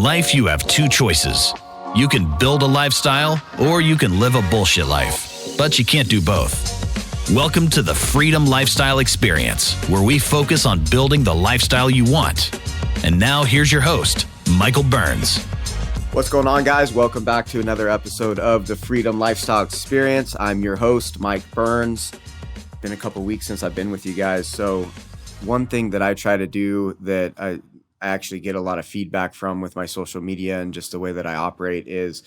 In life, you have two choices. You can build a lifestyle or you can live a bullshit life, but you can't do both. Welcome to the Freedom Lifestyle Experience, where we focus on building the lifestyle you want. And now here's your host, Michael Burns. What's going on, guys? Welcome back to another episode of the Freedom Lifestyle Experience. I'm your host, Mike Burns. Been a couple weeks since I've been with you guys. So one thing that I try to do that I actually get a lot of feedback from with my social media and just the way that I operate is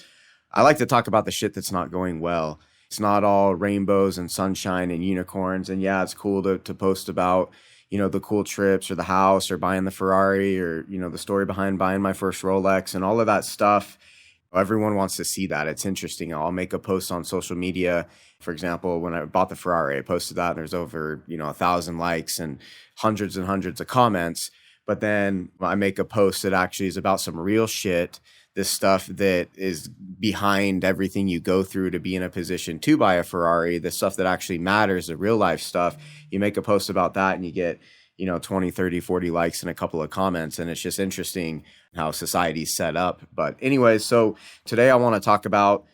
I like to talk about the shit that's not going well. It's not all rainbows and sunshine and unicorns. And yeah, it's cool to post about, you know, the cool trips or the house or buying the Ferrari or, you know, the story behind buying my first Rolex and all of that stuff. Everyone wants to see that. It's interesting. I'll make a post on social media. For example, when I bought the Ferrari, I posted that and there's over, 1,000 likes and hundreds of comments. But then I make a post that actually is about some real shit, this stuff that is behind everything you go through to be in a position to buy a Ferrari, the stuff that actually matters, the real life stuff. You make a post about that and you get 20, 30, 40 likes and a couple of comments. And it's just interesting how society's set up. But anyways, so today I want to talk about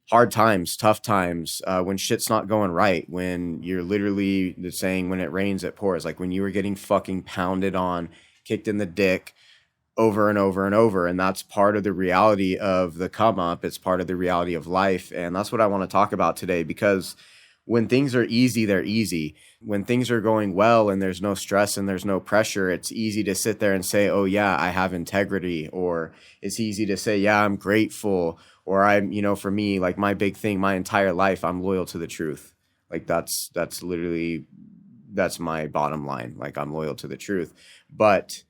hard times, tough times, when shit's not going right, when you're literally the saying, when it rains, it pours, like when you were getting fucking pounded on, kicked in the dick over and over and over. And that's part of the reality of the come up. It's part of the reality of life. And that's what I want to talk about today, because when things are easy, they're easy. When things are going well and there's no stress and there's no pressure, it's easy to sit there and say, oh yeah, I have integrity. Or it's easy to say, yeah, I'm grateful. Or I'm, for me, like my big thing, my entire life, I'm loyal to the truth. Like that's my bottom line. Like I'm loyal to the truth. But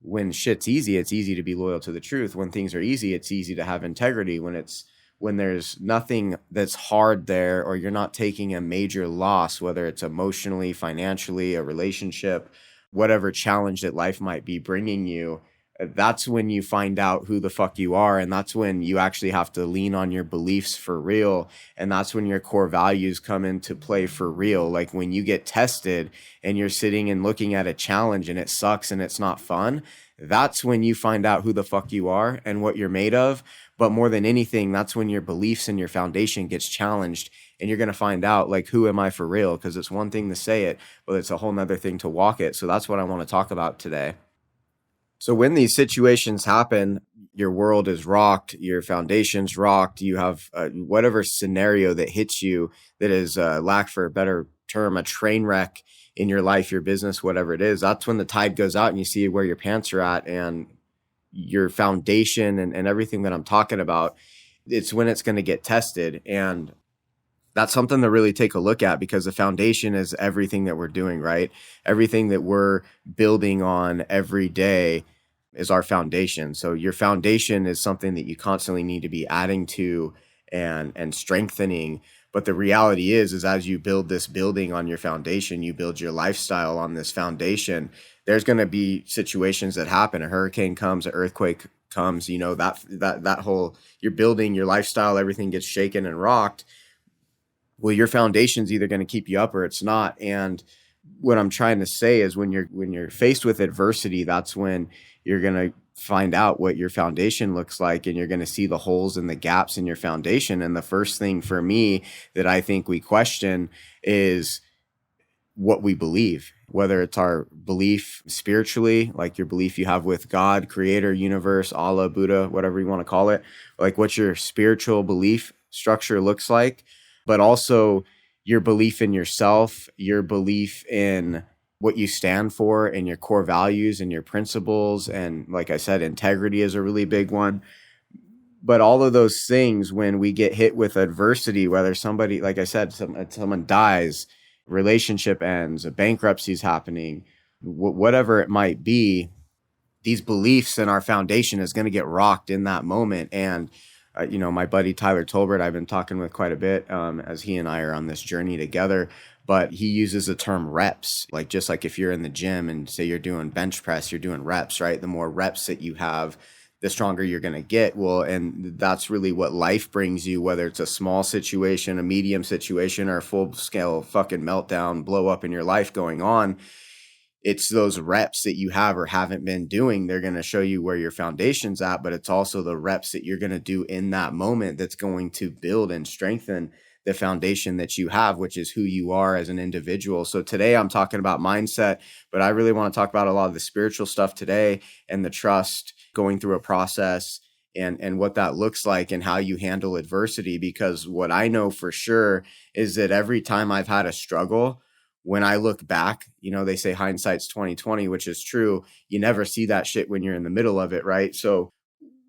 when shit's easy, it's easy to be loyal to the truth. When things are easy, it's easy to have integrity. When there's nothing that's hard there, or you're not taking a major loss, whether it's emotionally, financially, a relationship, whatever challenge that life might be bringing you, that's when you find out who the fuck you are. And that's when you actually have to lean on your beliefs for real. And that's when your core values come into play for real. Like when you get tested and you're sitting and looking at a challenge and it sucks and it's not fun, that's when you find out who the fuck you are and what you're made of. But more than anything, that's when your beliefs and your foundation gets challenged, and you're going to find out, like, who am I for real? Because it's one thing to say it, but it's a whole nother thing to walk it. So that's what I want to talk about today. So when these situations happen, your world is rocked, your foundation's rocked, you have whatever scenario that hits you that is, lack for a better term, a train wreck in your life, your business, whatever it is. That's when the tide goes out and you see where your pants are at and your foundation and everything that I'm talking about. It's when it's going to get tested. And that's something to really take a look at, because the foundation is everything that we're doing, right? Everything that we're building on every day is our foundation. So your foundation is something that you constantly need to be adding to and strengthening. But the reality is as you build this building on your foundation, you build your lifestyle on this foundation, there's going to be situations that happen. A hurricane comes, an earthquake comes, that whole, you're building your lifestyle, everything gets shaken and rocked. Well, your foundation's either going to keep you up or it's not. And what I'm trying to say is when you're faced with adversity, that's when you're going to find out what your foundation looks like, and you're going to see the holes and the gaps in your foundation. And the first thing for me that I think we question is what we believe, whether it's our belief spiritually, like your belief you have with God, creator, universe, Allah, Buddha, whatever you want to call it, like what your spiritual belief structure looks like, but also your belief in yourself, your belief in what you stand for and your core values and your principles. And like I said, integrity is a really big one. But all of those things, when we get hit with adversity, whether somebody, like I said, someone dies, relationship ends, a bankruptcy is happening, whatever it might be, these beliefs in our foundation is going to get rocked in that moment. And my buddy Tyler Tolbert, I've been talking with quite a bit as he and I are on this journey together, but he uses the term reps, like just like if you're in the gym and say you're doing bench press, you're doing reps, right? The more reps that you have, the stronger you're going to get. Well, and that's really what life brings you, whether it's a small situation, a medium situation, or a full scale fucking meltdown, blow up in your life going on. it's those reps that you have or haven't been doing. They're going to show you where your foundation's at, but it's also the reps that you're going to do in that moment that's going to build and strengthen the foundation that you have, which is who you are as an individual. So today I'm talking about mindset, but I really want to talk about a lot of the spiritual stuff today and the trust, going through a process and what that looks like and how you handle adversity. Because what I know for sure is that every time I've had a struggle, when I look back, they say hindsight's 20/20, which is true. You never see that shit when you're in the middle of it, right? So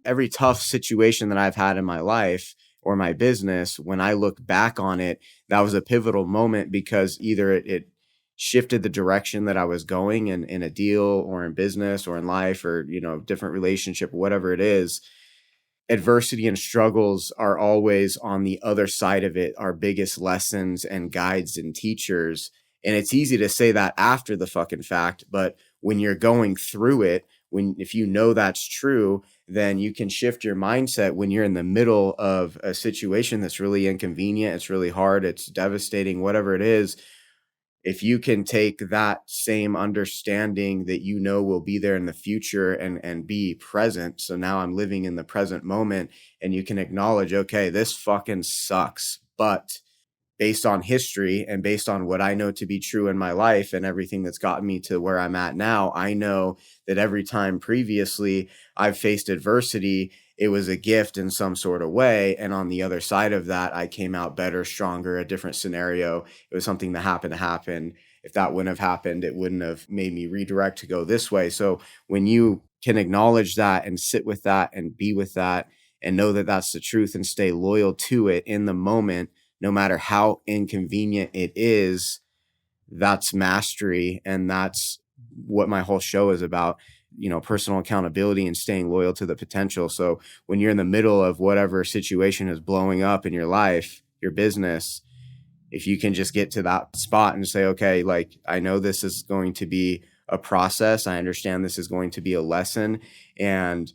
every tough situation that I've had in my life or my business, when I look back on it, that was a pivotal moment, because either it shifted the direction that I was going in a deal or in business or in life or, different relationship, whatever it is. Adversity and struggles are always on the other side of it, our biggest lessons and guides and teachers. And it's easy to say that after the fucking fact, but when you're going through it, if you know that's true, then you can shift your mindset when you're in the middle of a situation that's really inconvenient, it's really hard, it's devastating, whatever it is. If you can take that same understanding that will be there in the future and be present. So now I'm living in the present moment, and you can acknowledge, okay, this fucking sucks, but based on history and based on what I know to be true in my life and everything that's gotten me to where I'm at now, I know that every time previously I've faced adversity, it was a gift in some sort of way. And on the other side of that, I came out better, stronger, a different scenario. It was something that happened to happen. If that wouldn't have happened, it wouldn't have made me redirect to go this way. So when you can acknowledge that and sit with that and be with that and know that that's the truth and stay loyal to it in the moment, no matter how inconvenient it is, that's mastery. And that's what my whole show is about, personal accountability and staying loyal to the potential. So when you're in the middle of whatever situation is blowing up in your life, your business, if you can just get to that spot and say, okay, like, I know this is going to be a process. I understand this is going to be a lesson. And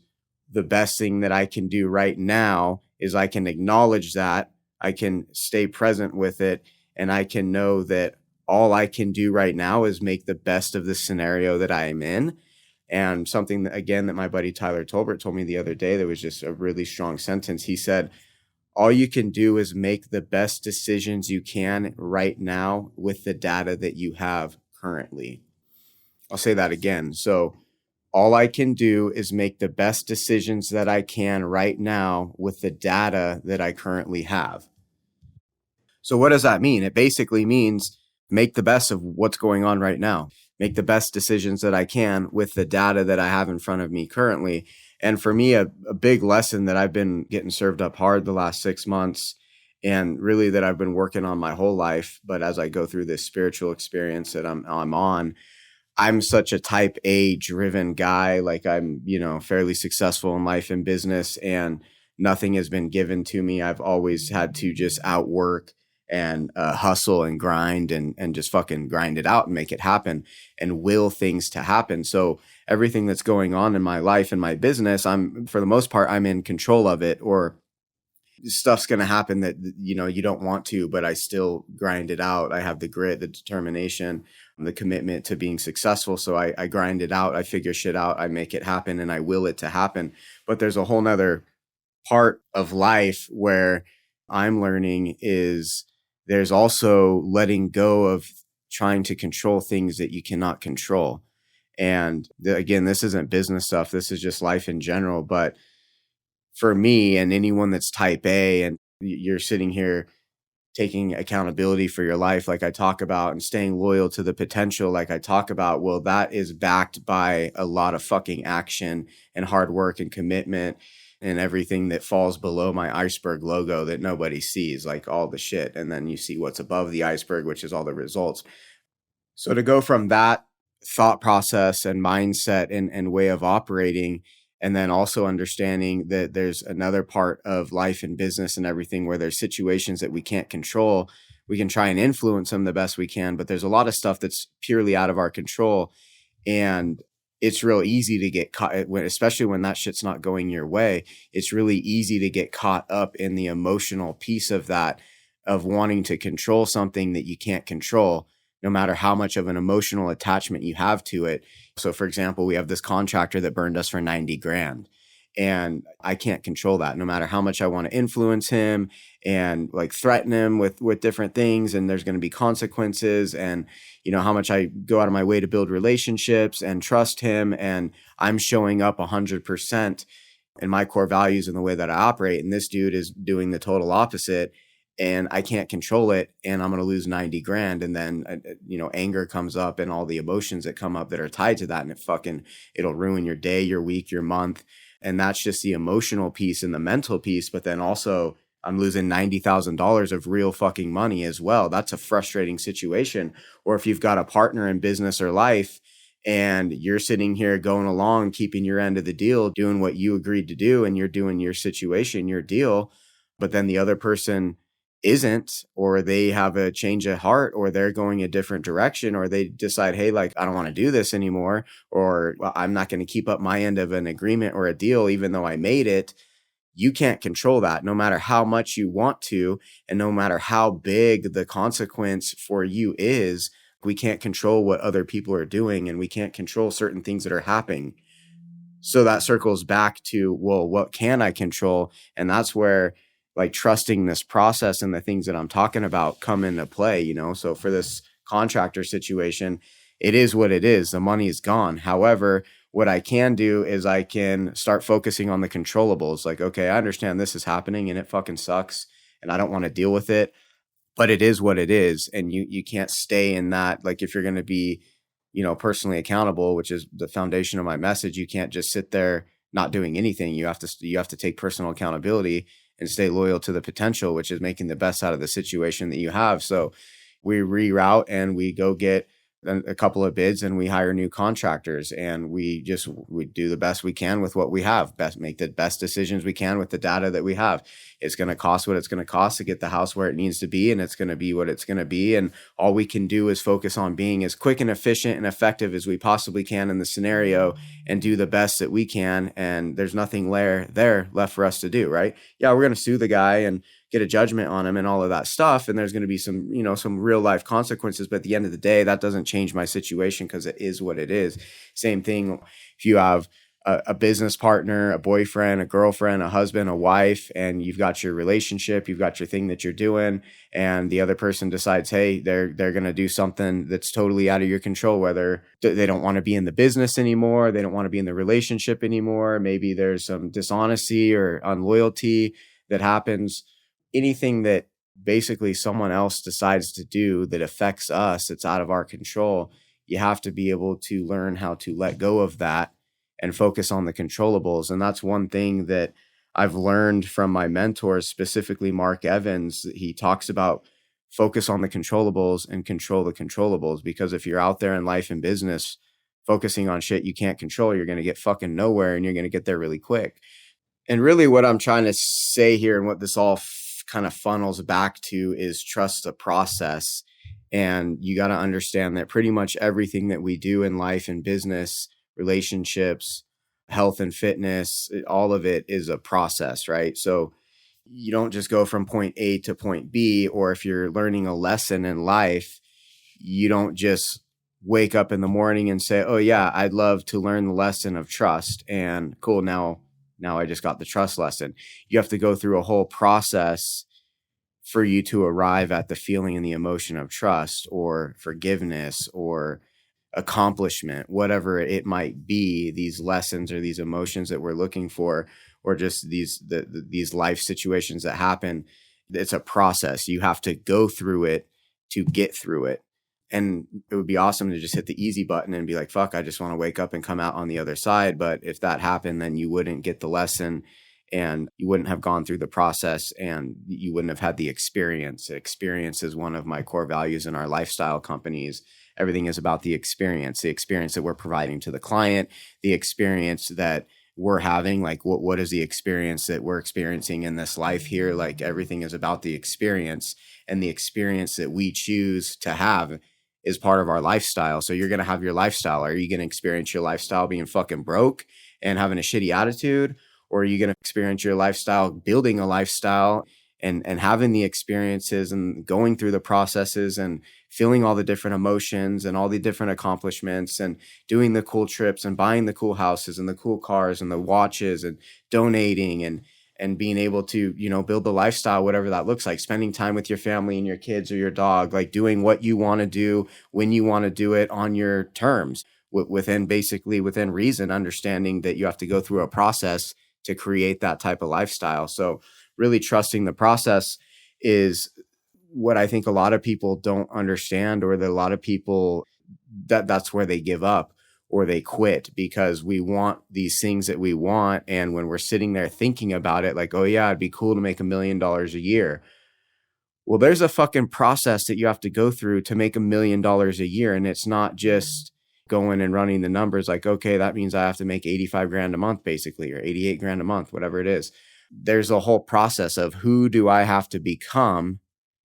the best thing that I can do right now is I can acknowledge that, I can stay present with it, and I can know that all I can do right now is make the best of the scenario that I am in. And something that, again, that my buddy Tyler Tolbert told me the other day, that was just a really strong sentence. He said, all you can do is make the best decisions you can right now with the data that you have currently. I'll say that again. So all I can do is make the best decisions that I can right now with the data that I currently have. So what does that mean? It basically means make the best of what's going on right now. Make the best decisions that I can with the data that I have in front of me currently. And for me, a big lesson that I've been getting served up hard the last 6 months, and really that I've been working on my whole life, but as I go through this spiritual experience that I'm on, I'm such a type A driven guy. Like, I'm, fairly successful in life and business, and nothing has been given to me. I've always had to just outwork and hustle and grind and just fucking grind it out and make it happen and will things to happen. So everything that's going on in my life and my business, for the most part, I'm in control of it, or stuff's going to happen that, you don't want to, but I still grind it out. I have the grit, the determination, the commitment to being successful. So I grind it out. I figure shit out. I make it happen, and I will it to happen. But there's a whole nother part of life where I'm learning is there's also letting go of trying to control things that you cannot control. And again, this isn't business stuff. This is just life in general. But for me and anyone that's type A, and you're sitting here taking accountability for your life, like I talk about, and staying loyal to the potential, like I talk about, well, that is backed by a lot of fucking action and hard work and commitment and everything that falls below my iceberg logo that nobody sees, like all the shit. And then you see what's above the iceberg, which is all the results. So to go from that thought process and mindset and way of operating, and then also understanding that there's another part of life and business and everything where there's situations that we can't control. We can try and influence them the best we can, but there's a lot of stuff that's purely out of our control. And it's real easy to get caught, especially when that shit's not going your way. It's really easy to get caught up in the emotional piece of that, of wanting to control something that you can't control. no matter how much of an emotional attachment you have to it. So for example, we have this contractor that burned us for 90 grand. And I can't control that, no matter how much I want to influence him and like threaten him with different things. And there's going to be consequences, and how much I go out of my way to build relationships and trust him. And I'm showing up 100% in my core values and the way that I operate. And this dude is doing the total opposite, and I can't control it. And I'm going to lose 90 grand. And then, anger comes up and all the emotions that come up that are tied to that. And it'll ruin your day, your week, your month. And that's just the emotional piece and the mental piece. But then also I'm losing $90,000 of real fucking money as well. That's a frustrating situation. Or if you've got a partner in business or life and you're sitting here going along, keeping your end of the deal, doing what you agreed to do, and you're doing your situation, your deal, but then the other person isn't, or they have a change of heart, or they're going a different direction, or they decide, hey, like, I don't want to do this anymore, or well, I'm not going to keep up my end of an agreement or a deal, even though I made it. You can't control that, no matter how much you want to, and no matter how big the consequence for you is. We can't control what other people are doing, and we can't control certain things that are happening. So that circles back to, well, what can I control? And that's where like trusting this process and the things that I'm talking about come into play, So for this contractor situation, it is what it is. The money is gone. However, what I can do is I can start focusing on the controllables. Like, okay, I understand this is happening and it fucking sucks and I don't want to deal with it, but it is what it is. And you can't stay in that. Like if you're going to be, personally accountable, which is the foundation of my message, you can't just sit there not doing anything. You have to take personal accountability and stay loyal to the potential, which is making the best out of the situation that you have. So we reroute and we go get a couple of bids and we hire new contractors, and we do the best we can with what we have, make the best decisions we can with the data that we have. It's going to cost what it's going to cost to get the house where it needs to be, and it's going to be what it's going to be. And all we can do is focus on being as quick and efficient and effective as we possibly can in the scenario and do the best that we can. And there's nothing there left for us to do, right? Yeah, we're going to sue the guy and get a judgment on him and all of that stuff. And there's going to be some real life consequences. But at the end of the day, that doesn't change my situation because it is what it is. Same thing if you have a business partner, a boyfriend, a girlfriend, a husband, a wife, and you've got your relationship, you've got your thing that you're doing, and the other person decides, hey, they're going to do something that's totally out of your control, whether they don't want to be in the business anymore, they don't want to be in the relationship anymore, maybe there's some dishonesty or unloyalty that happens. Anything that basically someone else decides to do that affects us, it's out of our control. You have to be able to learn how to let go of that and focus on the controllables. And that's one thing that I've learned from my mentors, specifically Mark Evans. He talks about focus on the controllables and control the controllables, because if you're out there in life and business focusing on shit you can't control, you're going to get fucking nowhere, and you're going to get there really quick. And really what I'm trying to say here, and what this all kind of funnels back to, is trust the process. And you got to understand that pretty much everything that we do in life and business, relationships, health and fitness, all of it is a process, right? So you don't just go from point A to point B, or if you're learning a lesson in life, you don't just wake up in the morning and say, oh yeah, I'd love to learn the lesson of trust, and cool, now I just got the trust lesson. You have to go through a whole process for you to arrive at the feeling and the emotion of trust or forgiveness or accomplishment, whatever it might be, these lessons or these emotions that we're looking for, or just these life situations that happen. It's a process. You have to go through it to get through it. And it would be awesome to just hit the easy button and be like, fuck, I just want to wake up and come out on the other side. But if that happened, then you wouldn't get the lesson, and you wouldn't have gone through the process, and you wouldn't have had the experience. Experience is one of my core values in our lifestyle companies. Everything is about the experience that we're providing to the client, the experience that we're having. Like what is the experience that we're experiencing in this life here? Like everything is about the experience, and the experience that we choose to have is part of our lifestyle. So you're going to have your lifestyle. Are you going to experience your lifestyle being fucking broke and having a shitty attitude? Or are you going to experience your lifestyle building a lifestyle and having the experiences and going through the processes and feeling all the different emotions and all the different accomplishments and doing the cool trips and buying the cool houses and the cool cars and the watches and donating and being able to, build the lifestyle, whatever that looks like, spending time with your family and your kids or your dog, like doing what you want to do when you want to do it on your terms, within reason, understanding that you have to go through a process to create that type of lifestyle. So really trusting the process is what I think a lot of people don't understand, or that a lot of people, that's where they give up or they quit, because we want these things that we want. And when we're sitting there thinking about it, like, oh yeah, it'd be cool to make $1 million a year. Well, there's a fucking process that you have to go through to make $1 million a year. And it's not just going and running the numbers like, okay, that means I have to make 85 grand a month, basically, or 88 grand a month, whatever it is. There's a whole process of who do I have to become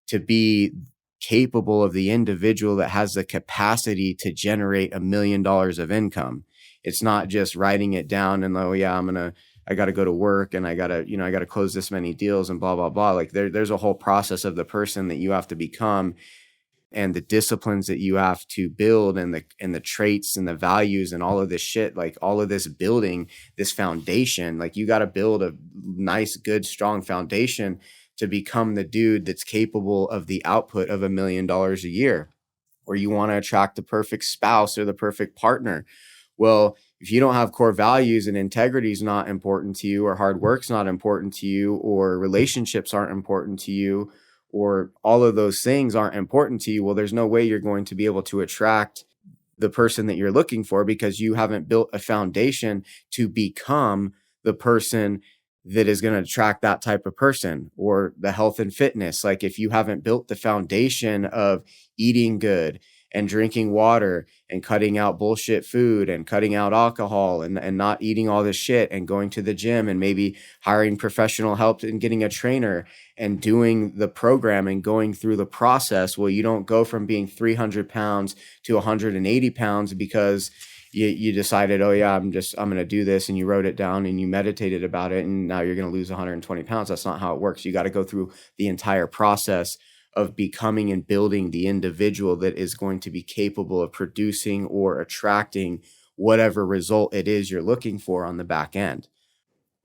to be capable of the individual that has the capacity to generate $1 million of income. It's not just writing it down and, oh yeah, I got to go to work and I got to close this many deals and blah, blah, blah. Like there's a whole process of the person that you have to become, and the disciplines that you have to build, and the traits and the values and all of this shit, like all of this building, this foundation, like you got to build a nice, good, strong foundation to become the dude that's capable of the output of $1 million a year. Or you want to attract the perfect spouse or the perfect partner. Well, if you don't have core values and integrity is not important to you, or hard work's not important to you, or relationships aren't important to you, or all of those things aren't important to you, well, there's no way you're going to be able to attract the person that you're looking for, because you haven't built a foundation to become the person that is going to attract that type of person. Or the health and fitness. Like if you haven't built the foundation of eating good and drinking water and cutting out bullshit food and cutting out alcohol and not eating all this shit and going to the gym and maybe hiring professional help and getting a trainer and doing the program and going through the process, well, you don't go from being 300 pounds to 180 pounds because you decided, oh yeah, I'm going to do this, and you wrote it down and you meditated about it, and now you're going to lose 120 pounds. That's not how it works. You got to go through the entire process of becoming and building the individual that is going to be capable of producing or attracting whatever result it is you're looking for on the back end.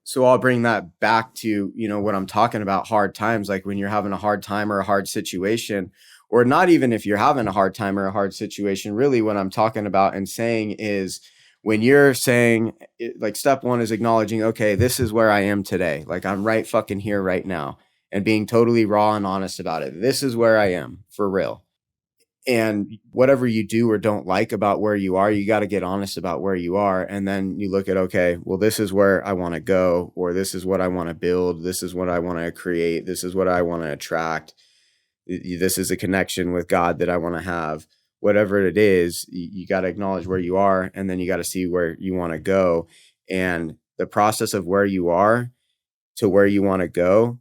So I'll bring that back to, what I'm talking about, hard times, like when you're having a hard time or a hard situation, or not even if you're having a hard time or a hard situation, really what I'm talking about and saying is, when you're saying, like, step one is acknowledging, okay, this is where I am today. Like I'm right fucking here right now, and being totally raw and honest about it. This is where I am for real. And whatever you do or don't like about where you are, you got to get honest about where you are. And then you look at, okay, well, this is where I want to go, or this is what I want to build. This is what I want to create. This is what I want to attract. This is a connection with God that I want to have. Whatever it is, you got to acknowledge where you are, and then you got to see where you want to go. And the process of where you are to where you want to go,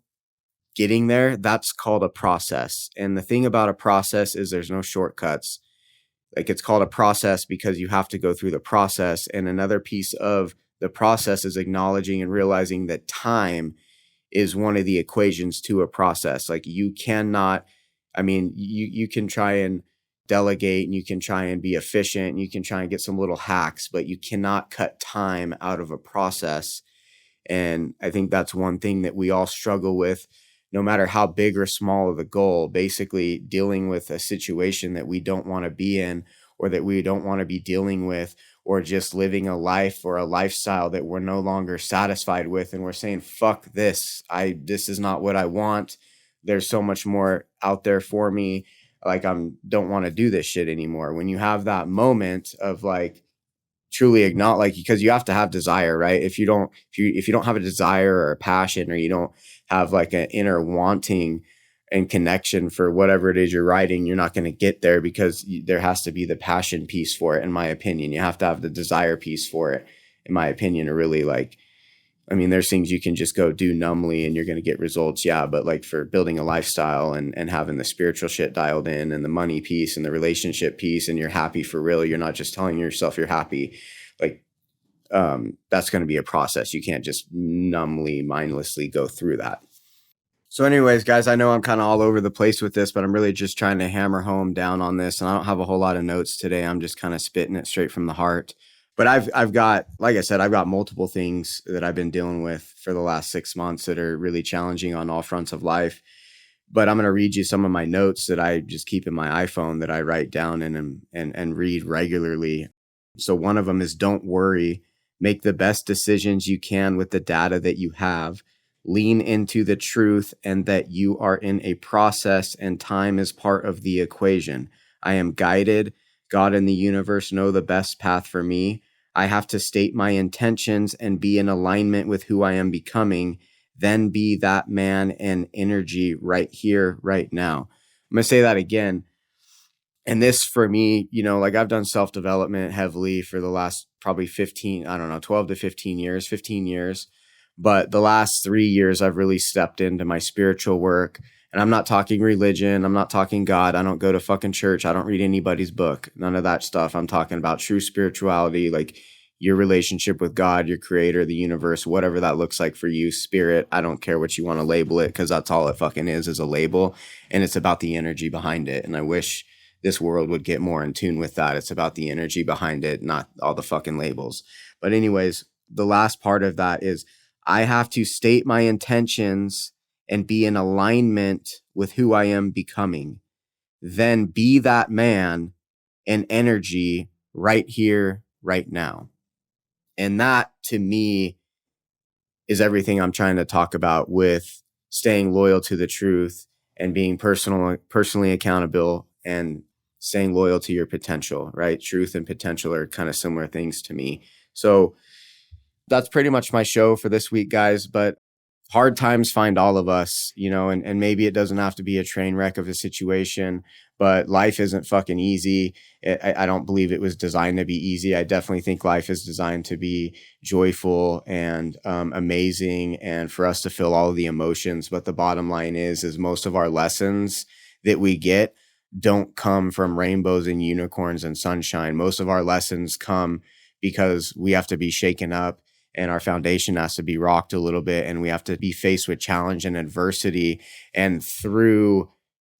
getting there, that's called a process. And the thing about a process is there's no shortcuts. Like it's called a process because you have to go through the process. And another piece of the process is acknowledging and realizing that time is one of the equations to a process. Like you cannot, you can try and delegate, and you can try and be efficient, and you can try and get some little hacks, but you cannot cut time out of a process. And I think that's one thing that we all struggle with, no matter how big or small of the goal, basically dealing with a situation that we don't want to be in, or that we don't want to be dealing with, or just living a life or a lifestyle that we're no longer satisfied with. And we're saying, fuck this. This is not what I want. There's so much more out there for me. Like don't want to do this shit anymore. When you have that moment of like, truly acknowledge, like, because you have to have desire, right? If you don't have a desire or a passion, or you don't have like an inner wanting and connection for whatever it is you're writing, you're not going to get there, because there has to be the passion piece for it, in my opinion. You have to have the desire piece for it, in my opinion, to really like, there's things you can just go do numbly and you're going to get results. Yeah. But like for building a lifestyle and having the spiritual shit dialed in, and the money piece and the relationship piece, and you're happy for real, you're not just telling yourself you're happy. Like, that's going to be a process. You can't just numbly, mindlessly go through that. So anyways, guys, I know I'm kind of all over the place with this, but I'm really just trying to hammer home down on this. And I don't have a whole lot of notes today. I'm just kind of spitting it straight from the heart. But I've got, like I said, I've got multiple things that I've been dealing with for the last 6 months that are really challenging on all fronts of life. But I'm going to read you some of my notes that I just keep in my iPhone that I write down and read regularly. So one of them is, don't worry, make the best decisions you can with the data that you have. Lean into the truth and that you are in a process and time is part of the equation. I am guided. God and the universe know the best path for me. I have to state my intentions and be in alignment with who I am becoming, then be that man and energy right here, right now. I'm going to say that again. And this for me, like I've done self-development heavily for the last probably 12 to 15 years. But the last 3 years, I've really stepped into my spiritual work. And I'm not talking religion. I'm not talking God. I don't go to fucking church. I don't read anybody's book. None of that stuff. I'm talking about true spirituality, like your relationship with God, your creator, the universe, whatever that looks like for you, spirit. I don't care what you want to label it, because that's all it fucking is a label. And it's about the energy behind it. And I wish this world would get more in tune with that. It's about the energy behind it, not all the fucking labels. But anyways, the last part of that is I have to state my intentions and be in alignment with who I am becoming. Then be that man and energy right here, right now. And that to me is everything I'm trying to talk about with staying loyal to the truth and being personally accountable and staying loyal to your potential, right? Truth and potential are kind of similar things to me. So that's pretty much my show for this week, guys. But hard times find all of us, and maybe it doesn't have to be a train wreck of a situation, but life isn't fucking easy. I don't believe it was designed to be easy. I definitely think life is designed to be joyful and amazing, and for us to feel all of the emotions. But the bottom line is most of our lessons that we get don't come from rainbows and unicorns and sunshine. Most of our lessons come because we have to be shaken up, and our foundation has to be rocked a little bit, and we have to be faced with challenge and adversity. And through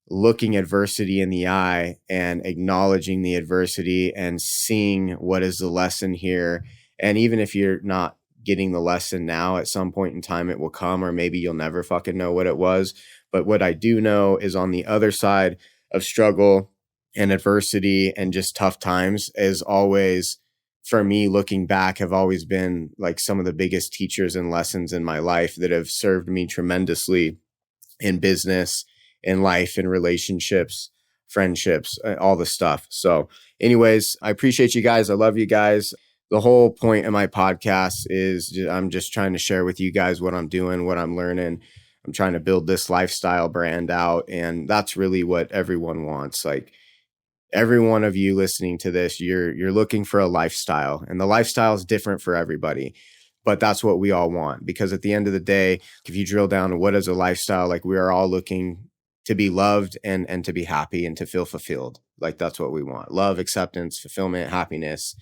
looking adversity in the eye and acknowledging the adversity and seeing what is the lesson here. And even if you're not getting the lesson now, at some point in time, it will come, or maybe you'll never fucking know what it was. But what I do know is on the other side of struggle and adversity and just tough times is always, for me, looking back, have always been like some of the biggest teachers and lessons in my life that have served me tremendously in business, in life, in relationships, friendships, all the stuff. So anyways, I appreciate you guys. I love you guys. The whole point of my podcast is I'm just trying to share with you guys what I'm doing, what I'm learning. I'm trying to build this lifestyle brand out. And that's really what everyone wants. Like, every one of you listening to this, you're looking for a lifestyle, and the lifestyle is different for everybody, but that's what we all want. Because at the end of the day, if you drill down to what is a lifestyle, like, we are all looking to be loved and to be happy and to feel fulfilled. Like, that's what we want: love, acceptance, fulfillment, happiness.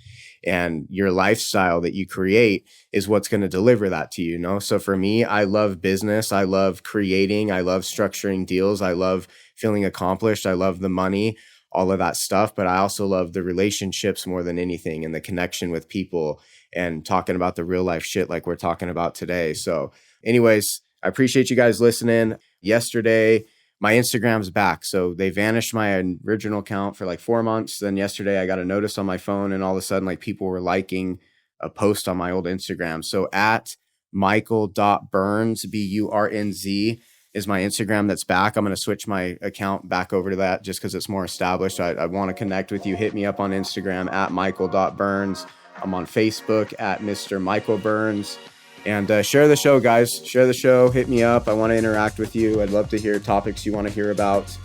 And your lifestyle that you create is what's going to deliver that to you, So for me, I love business. I love creating. I love structuring deals. I love feeling accomplished. I love the money, all of that stuff. But I also love the relationships more than anything, and the connection with people, and talking about the real life shit like we're talking about today. So anyways, I appreciate you guys listening. Yesterday, my Instagram's back. So they vanished my original account for like 4 months. Then yesterday I got a notice on my phone, and all of a sudden, like, people were liking a post on my old Instagram. So at michael.burns, BURNZ, is my Instagram that's back. I'm going to switch my account back over to that just because it's more established. I want to connect with you. Hit me up on Instagram at michael.burns. I'm on Facebook at Mr. Michael Burns. And share the show, guys. Share the show. Hit me up. I want to interact with you. I'd love to hear topics you want to hear about.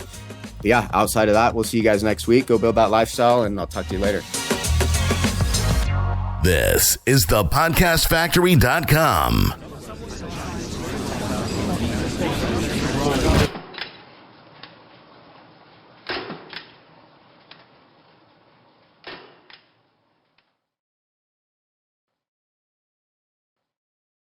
But yeah, outside of that, we'll see you guys next week. Go build that lifestyle, and I'll talk to you later. This is thepodcastfactory.com.